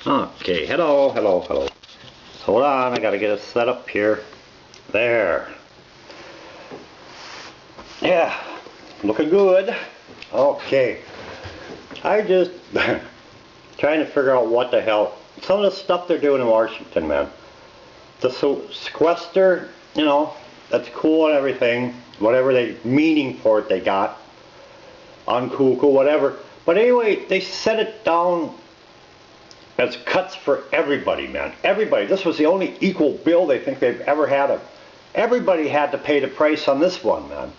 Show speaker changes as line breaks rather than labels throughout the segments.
Okay, hello. Hold on, I gotta get it set up here. There. Yeah, looking good. Okay. I just trying to figure out what the hell. Some of the stuff they're doing in Washington, man. The sequester, that's cool and everything. Whatever they meaning for it they got. Uncool, whatever. But anyway, they set it down as cuts for everybody, man. Everybody. This was the only equal bill they think they've ever had. Everybody had to pay the price on this one, man.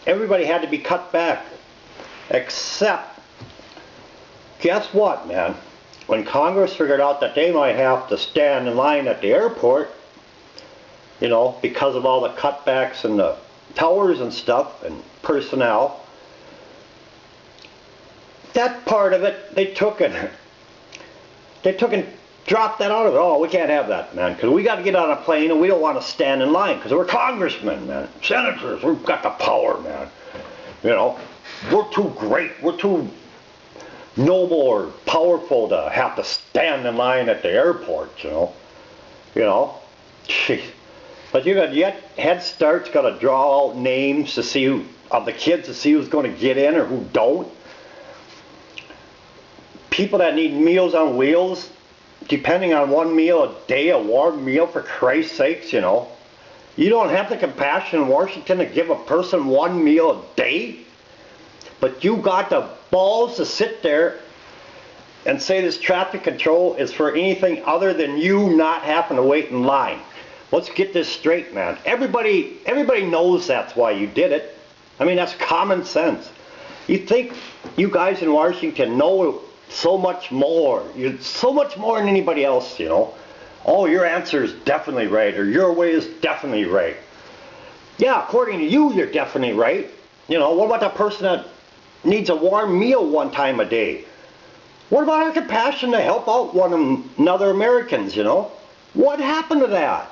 Everybody had to be cut back. Except, guess what, man? When Congress figured out that they might have to stand in line at the airport, because of all the cutbacks and the towers and stuff and personnel, that part of it, they took and dropped that out of it. Oh, we can't have that, man, because we got to get on a plane and we don't want to stand in line because we're congressmen, man, senators. We've got the power, man. We're too great. We're too noble or powerful to have to stand in line at the airport, Jeez. But yet Head Start's got to draw out names to see of the kids to see who's going to get in or who don't. People that need Meals on Wheels, depending on one meal a day, a warm meal, for Christ's sakes, You don't have the compassion in Washington to give a person one meal a day, but you got the balls to sit there and say this traffic control is for anything other than you not having to wait in line. Let's get this straight, man. Everybody knows that's why you did it. I mean, that's common sense. You think you guys in Washington know so much more. You're so much more than anybody else, Oh, your answer is definitely right, or your way is definitely right. Yeah, according to you, you're definitely right. What about that person that needs a warm meal one time a day? What about our compassion to help out another Americans, What happened to that?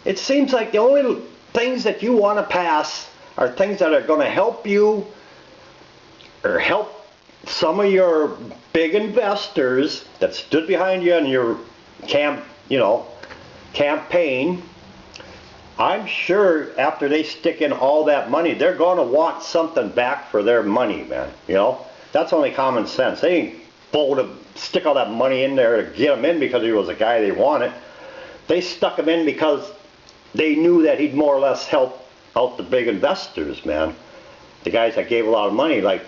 It seems like the only things that you want to pass are things that are going to help you or help some of your big investors that stood behind you in your campaign. I'm sure after they stick in all that money, they're going to want something back for their money, man. That's only common sense. They ain't bold to stick all that money in there to get him in because he was a guy they wanted. They stuck him in because they knew that he'd more or less help out the big investors, man. The guys that gave a lot of money, like,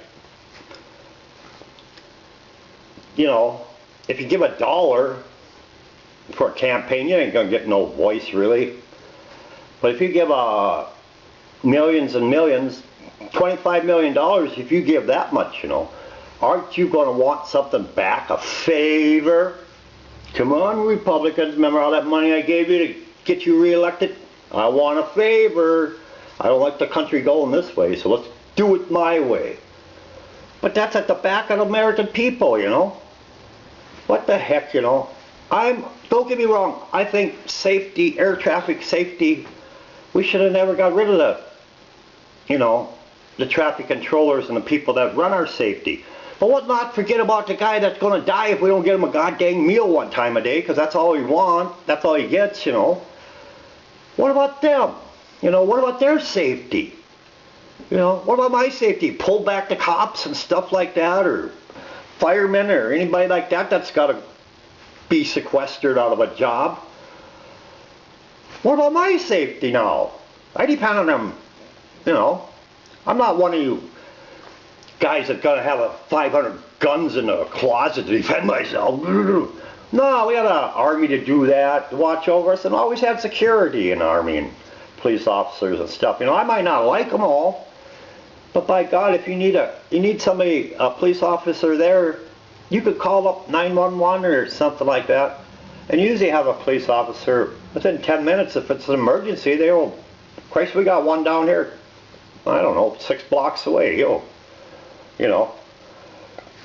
if you give $1 for a campaign, you ain't gonna get no voice really. But if you give millions and millions, $25 million, if you give that much, aren't you gonna want something back, a favor? Come on, Republicans, remember all that money I gave you to get you reelected? I want a favor. I don't like the country going this way, so let's do it my way. But that's at the back of the American people, What the heck, don't get me wrong, I think safety, air traffic safety, we should have never got rid of the traffic controllers and the people that run our safety. But let's not forget about the guy that's going to die if we don't get him a goddamn meal one time a day, because that's all he wants, that's all he gets, What about them? What about their safety? What about my safety? Pull back the cops and stuff like that, or firemen or anybody like that that's got to be sequestered out of a job. What about my safety now? I depend on them, I'm not one of you guys that got to have 500 guns in a closet to defend myself. No, we got an army to do that, to watch over us, and always have security in the army and police officers and stuff. I might not like them all, but by God, if you need somebody, a police officer there, you could call up 911 or something like that, and usually have a police officer within 10 minutes. If it's an emergency, they'll, Christ, we got one down here, I don't know, 6 blocks away,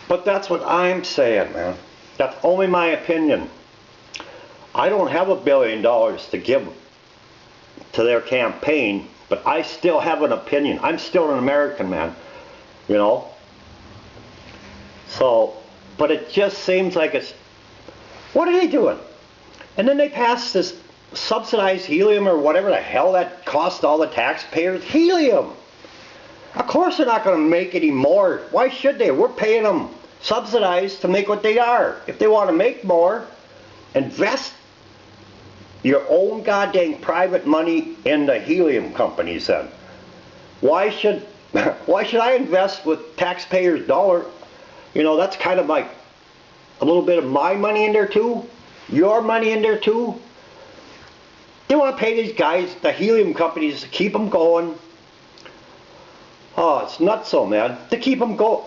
But that's what I'm saying, man. That's only my opinion. I don't have $1 billion to give to their campaign, but I still have an opinion. I'm still an American, man. So but it just seems like it's, what are they doing? And then they pass this subsidized helium or whatever the hell that costs all the taxpayers. Helium! Of course they're not going to make any more. Why should they? We're paying them subsidized to make what they are. If they want to make more, invest your own goddamn private money in the helium companies then. Why should I invest with taxpayers' dollar? You know, that's kind of like a little bit of my money in there too, your money in there too. They want to pay these guys, the helium companies, to keep them going. Oh, it's nuts, so man, to keep them going.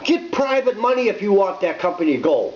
Get private money if you want that company to go.